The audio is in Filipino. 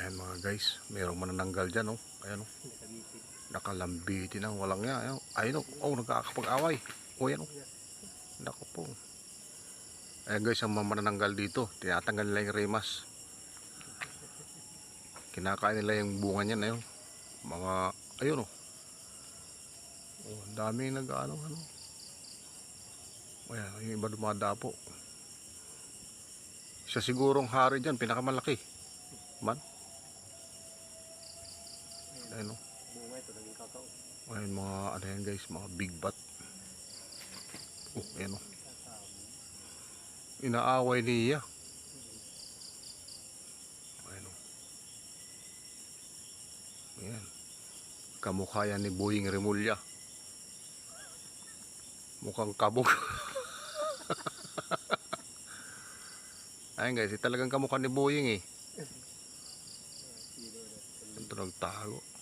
Ayan mga guys, mayroong manananggal dyan, oh. Ayan, oh. Nakalambitin ang walang yan. Ayan, ayun, oh, nagkakapag-away. Oh, ayan, oh. Naku po. Ayan guys, ang manananggal dito, tinatanggal nila yung remas. Kinakain nila yung bunga niyan, ayun. Mga, ayun, oh. Oh, dami nag-ano, ano. Ayan, yung iba dumadapo. Siya sigurong hari dyan, pinakamalaki. Man. Ayun, oh. Bunga ito, naging kakao. Ayun mga, ano yan guys, mga big bat. Oh, ayun, oh. Inaaway niya. Ayun, oh. Ayan. Kamukha yan ni Boying Remulla. Mukhang kabog. Ayun guys, talagang kamukha ni Boying eh. Ito nagtago.